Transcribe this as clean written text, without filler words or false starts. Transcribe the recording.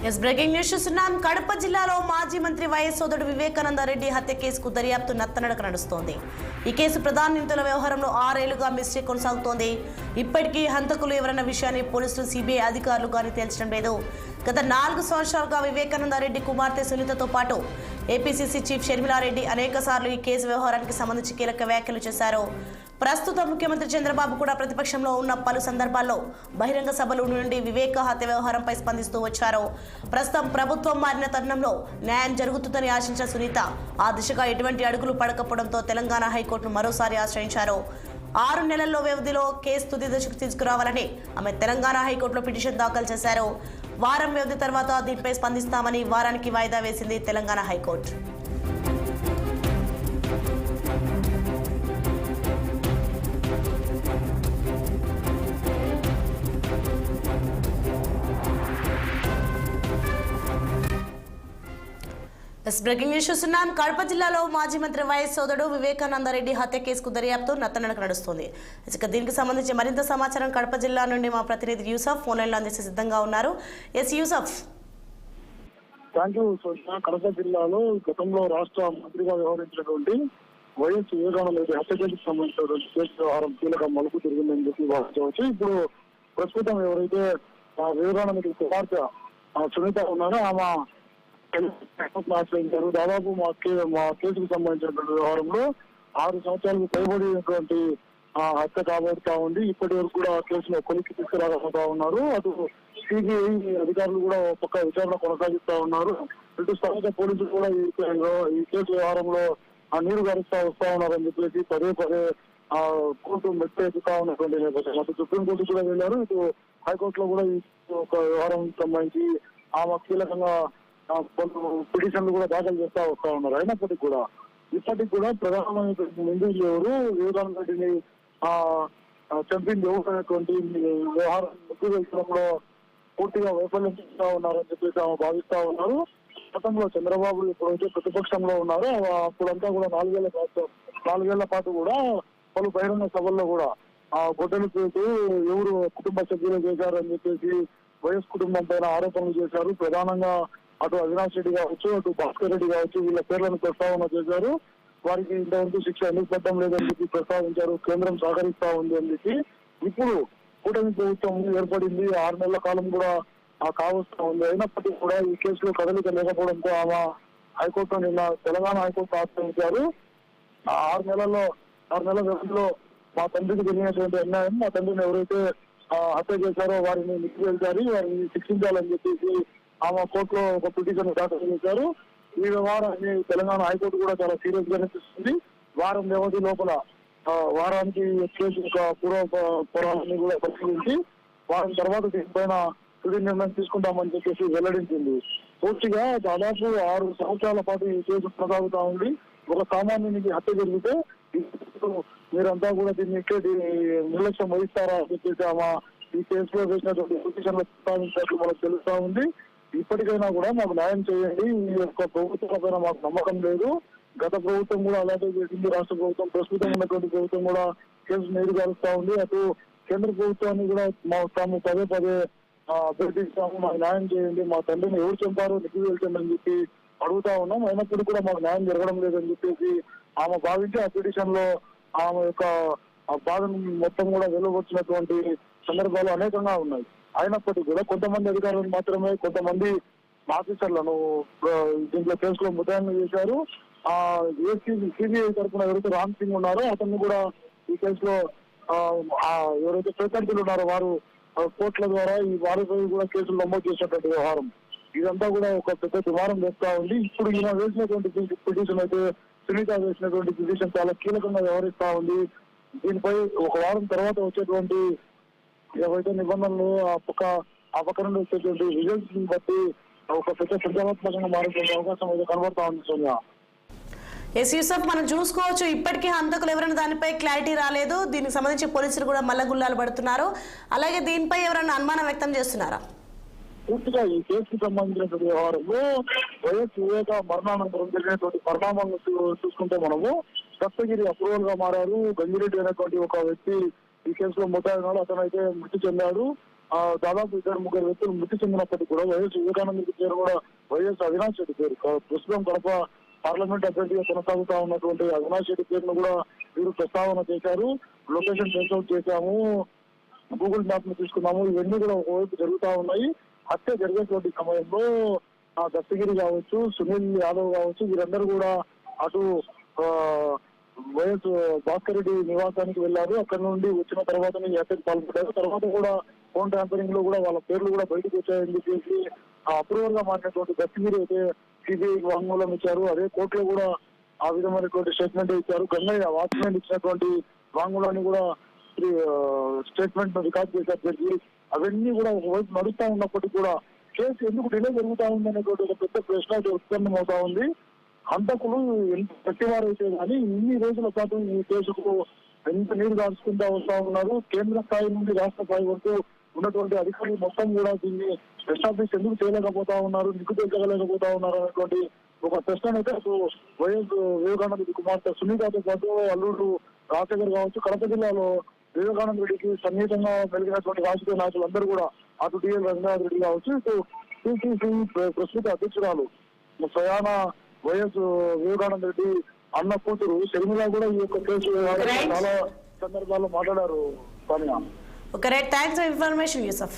Yes breaking news చూస్తున్నాం. కడప జిల్లాలో మాజీ మంత్రి వైఎస్ సోదరుడు వివేకానంద రెడ్డి హత్య కేసుకు దర్యాప్తు నత్తనడక నడుస్తోంది. ఈ కేసు ప్రధాన నిందితుల వ్యవహారంలో 6 ఏళ్లుగా మిస్టరీ కొనసాగుతోంది. ఇప్పటికీ హంతకులు ఎవరన్న విషయాన్ని పోలీసులు, సిబిఐ అధికారులు కానీ తేల్చడం లేదు. గత 4 సంవత్సరాలుగా వివేకానంద రెడ్డి కుమార్తె సునీతతో పాటు ఏపీసీసీ చీఫ్ షర్మిలారెడ్డి అనేక సార్లు ఈ కేసు వ్యవహారానికి సంబంధించి కీలక వ్యాఖ్యలు చేశారు. ప్రస్తుత ముఖ్యమంత్రి చంద్రబాబు కూడా ప్రతిపక్షంలో ఉన్న పలు సందర్భాల్లో బహిరంగ సభల నుండి వివేక హత్య వ్యవహారంపై స్పందిస్తూ వచ్చారు. ప్రస్తుతం ప్రభుత్వం మారిన తరుణంలో న్యాయం జరుగుతుందని ఆశించిన సునీత ఆ దిశగా ఎటువంటి అడుగులు పడకపోవడంతో తెలంగాణ హైకోర్టును మరోసారి ఆశ్రయించారు. 6 నెలల్లో వ్యవధిలో కేసు తుది దశకు తీసుకురావాలని ఆమె తెలంగాణ హైకోర్టులో పిటిషన్ దాఖలు చేశారు. వారం వ్యవధి తర్వాత దీనిపై స్పందిస్తామని వారానికి వాయిదా వేసింది తెలంగాణ హైకోర్టు. బ్రేకింగ్ న్యూస్ చూస్తున్నాం. కడప జిల్లాలో మాజీ మంత్రి వైఎస్ సోదరుడు వివేకానంద రెడ్డి హత్య కేసుకు దర్యాప్తు నత్తనడక నడుస్తుంది. ఇక దీనికి సంబంధించి మరింత సమాచారం కడప జిల్లా నుండి మా ప్రతినిధి యూసఫ్ ఫోన్ లైన్ లో అందిస్తే సిద్ధంగా ఉన్నారు. Yes Yusuf. Thank you. Kadapa జిల్లాలో గతంలో రాష్ట్ర మంత్రిగా వ్యవహరించినటువంటి వైఎస్ వివేకానంద రెడ్డి హత్య కేసుకు సంబంధించినటువంటి కేసు వ్యవహారం కీలక మలుపు తిరిగిందని చెప్పి భావించవచ్చు. ఇప్పుడు ప్రస్తుతం ఎవరైతే వివేకానంద రెడ్డి కుమార్తె సునీత ఉన్నారో ఆమె ఆశ్రయించారు. దాదాపు మా కేసుకు సంబంధించినటువంటి వ్యవహారంలో 6 సంవత్సరాలకు పైబడినటువంటి హత్య కాబడుతా ఉంది. ఇప్పటి వరకు కూడా కేసులో కొలిక్కి తీసుకురాకపోతా ఉన్నారు. అటు సిబిఐ అధికారులు కూడా పక్క విచారణ కొనసాగిస్తా ఉన్నారు. ఇటు స్థానిక పోలీసులు కూడా ఈ కేసు వ్యవహారంలో నీరు గారుస్తా వస్తా ఉన్నారని చెప్పేసి పదే కోర్టు మెట్టెక్కుతా ఉన్నటువంటి నేపథ్యం. అటు సుప్రీంకోర్టు కూడా వెళ్ళారు. ఇటు హైకోర్టులో కూడా ఈ వ్యవహారం సంబంధించి ఆమె కీలకంగా పిటిషన్లు కూడా దాఖలు చేస్తా వస్తా ఉన్నారు. అయినప్పటికీ కూడా ఇప్పటికి కూడా ప్రధానమైన నిందితులు ఎవరు, వివేకానంద రెడ్డిని చంపింది ఎవరు అనేటువంటి వ్యవహారం వెళ్తడంలో పూర్తిగా వైఫల్యం చెందుతా ఉన్నారని చెప్పేసి ఆమె భావిస్తా ఉన్నారు. గతంలో చంద్రబాబు ఎప్పుడైతే ప్రతిపక్షంలో ఉన్నారో అప్పుడంతా కూడా 4 ఏళ్ల పాటు కూడా పలు బహిరంగ సభల్లో కూడా గొడ్డలు పెడుతూ ఎవరు కుటుంబ సభ్యులు చేశారని చెప్పేసి వైఎస్ కుటుంబం పైన ఆరోపణలు చేశారు. ప్రధానంగా అటు అవినాష్ రెడ్డి కావచ్చు, అటు భాస్కర్ రెడ్డి కావచ్చు, వీళ్ళ పేర్లను ప్రస్తావన చేశారు. వారికి ఇంతవరకు శిక్ష ఎందుకు పెట్టడం లేదని చెప్పి ప్రస్తావించారు. కేంద్రం సహకరిస్తా ఉంది అని చెప్పి ఇప్పుడు కూటమి ప్రభుత్వం ఏర్పడింది. 6 నెలల కాలం కూడా కావస్తా ఉంది. అయినప్పటికీ కూడా ఈ కేసులో కదలిక లేకపోవడంతో ఆమె హైకోర్టు నిన్న తెలంగాణ హైకోర్టు ఆశ్రయించారు. 6 నెలల వ్యవధిలో మా తండ్రికి జరిగినటువంటి అన్యాయం, మా తండ్రిని ఎవరైతే హత్య చేశారో వారిని నిలిపివేశారు, వారిని శిక్షించాలని చెప్పేసి ఆమె కోర్టులో ఒక పిటిషన్ దాఖలు చేశారు. ఈ వ్యవహారాన్ని తెలంగాణ హైకోర్టు కూడా చాలా సీరియస్ గానే తీసుకుంది. వారం వ్యవధి లోపల వారానికి కేసు పూర్వపరాన్ని కూడా పరిశీలించి వారం తర్వాత దీనిపైన తుది నిర్ణయం తీసుకుంటామని చెప్పేసి వెల్లడించింది. పూర్తిగా దాదాపు 6 సంవత్సరాల పాటు ఈ కేసు కొనసాగుతా ఉంది. ఒక సామాన్యునికి హత్య జరిగితే మీరంతా కూడా దీన్ని నిర్లక్ష్యం వహిస్తారా అని చెప్పేసి ఆమె ఈ కేసులో వేసినటువంటి పిటిషన్లో ప్రస్తావించినట్లు మనకు తెలుస్తా ఉంది. ఇప్పటికైనా కూడా మాకు న్యాయం చేయండి, ఈ యొక్క ప్రభుత్వం మాకు నమ్మకం లేదు. గత ప్రభుత్వం కూడా అలాగే చేసింది. రాష్ట్ర ప్రభుత్వం, ప్రస్తుతం ఉన్నటువంటి ప్రభుత్వం కూడా కేసు నీరు గారుస్తా ఉంది. అటు కేంద్ర ప్రభుత్వాన్ని కూడా తాము పదే అభ్యర్థిస్తాము, మాకు న్యాయం చేయండి, మా తండ్రిని ఎవరు చంపారో నిలిపివేల్చండి అని చెప్పి అడుగుతా ఉన్నాం. అయినప్పటికీ కూడా మాకు న్యాయం జరగడం లేదని చెప్పేసి ఆమె భావించి ఆ పిటిషన్ లో ఆమె యొక్క బాధను మొత్తం కూడా వెలువచ్చినటువంటి సందర్భాలు అనేకంగా ఉన్నాయి. అయినప్పటికీ కూడా కొంతమంది అధికారులను మాత్రమే, కొంతమంది ఆఫీసర్లను దీంట్లో కేసులో ముద్దాయిలు చేశారు. సిబిఐ తరఫున ఎవరైతే రామ్ సింగ్ ఉన్నారో అతన్ని కూడా ఈ కేసులో ఎవరైతే ప్రత్యర్థులు ఉన్నారో వారు కోర్టుల ద్వారా ఈ వారిపై కూడా కేసులు నమోదు చేసినటువంటి వ్యవహారం ఇదంతా కూడా ఒక పెద్ద దుమారం చేస్తా ఉంది. ఇప్పుడు ఈయన వేసినటువంటి పిటిషన్ అయితే సునీత వేసినటువంటి పిటిషన్ చాలా కీలకంగా వ్యవహరిస్తా ఉంది. దీనిపై ఒక వారం తర్వాత వచ్చేటువంటి ఏవైతే నిబంధనలు ఆ పక్క నుండి వచ్చేటువంటి రిజల్ట్స్ బట్టి ఒక పెద్ద సృజనాత్మకంగా మారుతున్న అవకాశం అయితే కనబడతా ఉంది. సోనియా, ఎస్ యూసఫ్, మనం చూసుకోవచ్చు ఇప్పటికీ హంతకులు ఎవరైనా దానిపై క్లారిటీ రాలేదు. దీనికి సంబంధించి పోలీసులు కూడా మల్లగుల్లాలు పడుతున్నారు. అలాగే దీనిపై ఎవరైనా అనుమానం వ్యక్తం చేస్తున్నారా? పూర్తిగా ఈ కేసుకు సంబంధించినటువంటి వ్యవహారంలో వైఎస్ వివేక మరణానంతరం జరిగినటువంటి పరిణామాలను చూసుకుంటే మనము దత్తగిరి అప్రూవల్ గా మారారు. గంగిరెడ్డి అనేటువంటి ఒక వ్యక్తి ఈ కేసులో ముద్దాయినాడు. అతనైతే మృతి చెందాడు. దాదాపు 2-3 వ్యక్తులు మృతి చెందినప్పటికీ కూడా వైఎస్ వివేకానంద రెడ్డి పేరు కూడా వైఎస్ అవినాష్ రెడ్డి పేరు ప్రస్తుతం కడప పార్లమెంట్ అభ్యర్థిగా కొనసాగుతా ఉన్నటువంటి అవినాష్ రెడ్డి పేరును కూడా వీరు ప్రస్తావన చేశారు. లొకేషన్ ట్రేస్అవుట్ చేశాము, గూగుల్ మ్యాప్ ను తీసుకున్నాము, ఇవన్నీ కూడా ఒకవైపు జరుగుతా ఉన్నాయి. హత్య జరిగేటువంటి సమయంలో దస్తగిరి కావచ్చు, సునీల్ యాదవ్ కావచ్చు, వీరందరూ కూడా అటు వైఎస్ భాస్కర్ రెడ్డి నివాసానికి వెళ్లారు. అక్కడ నుండి వచ్చిన తర్వాత హత్యకు పాల్పడ్డారు. తర్వాత కూడా ఫోన్ ట్యాంపరింగ్ లో కూడా వాళ్ళ పేర్లు కూడా బయటకు వచ్చాయని చెప్పేసి అప్రూవల్ గా మారినటువంటి దస్తగిరి అయితే సిబిఐ వాంగ్మూలం ఇచ్చారు. అదే కోర్టులో కూడా ఆ విధమైనటువంటి స్టేట్మెంట్ ఇచ్చారు. గంగయ్య వాచ్మెన్ ఇచ్చినటువంటి వాంగ్మూలాన్ని కూడా స్టేట్మెంట్ రికార్డ్ చేశారు జడ్జి. అవన్నీ కూడా ఒకవైపు నడుస్తా ఉన్నప్పటికీ కూడా కేసు ఎందుకు డిలే జరుగుతా ఉంది అనేటువంటి ఒక పెద్ద ప్రశ్న ఉత్పన్నమవుతా ఉంది. హంతకులు ఎంత గట్టివారైతే కానీ ఇన్ని రోజుల పాటు ఈ కేసుకు ఎంత నీరు కాల్చుకుంటా వస్తా ఉన్నారు. కేంద్ర స్థాయి నుండి రాష్ట్ర స్థాయి వరకు ఉన్నటువంటి అధికారులు మొత్తం కూడా దీన్ని ఎస్టాబ్లిష్ ఎందుకు చేయలేకపోతా ఉన్నారు, నిగ్గు తెచ్చగలేకపోతా ఉన్నారు అనేటువంటి ఒక ప్రశ్న అయితే వైఎస్ వివేకానంద రెడ్డి కుమార్తె సునీతతో పాటు అల్లుడు రాజశేఖర్ కావచ్చు, కడప జిల్లాలో వివేకానంద రెడ్డికి సన్నిహితంగా కలిగినటువంటి రాజకీయ నాయకులందరూ కూడా అటు డిఎల్ రంగనాథ్ రెడ్డి కావచ్చు, ఇటు టీసీసీ ప్రస్తుత అధ్యక్షురాలు ప్రయాణ వైఎస్ వివేకానంద రెడ్డి అన్న కూతురు షర్మిల కూడా ఈ యొక్క కేసు చాలా సందర్భాల్లో మాట్లాడారు. Thanks for information Yusuf.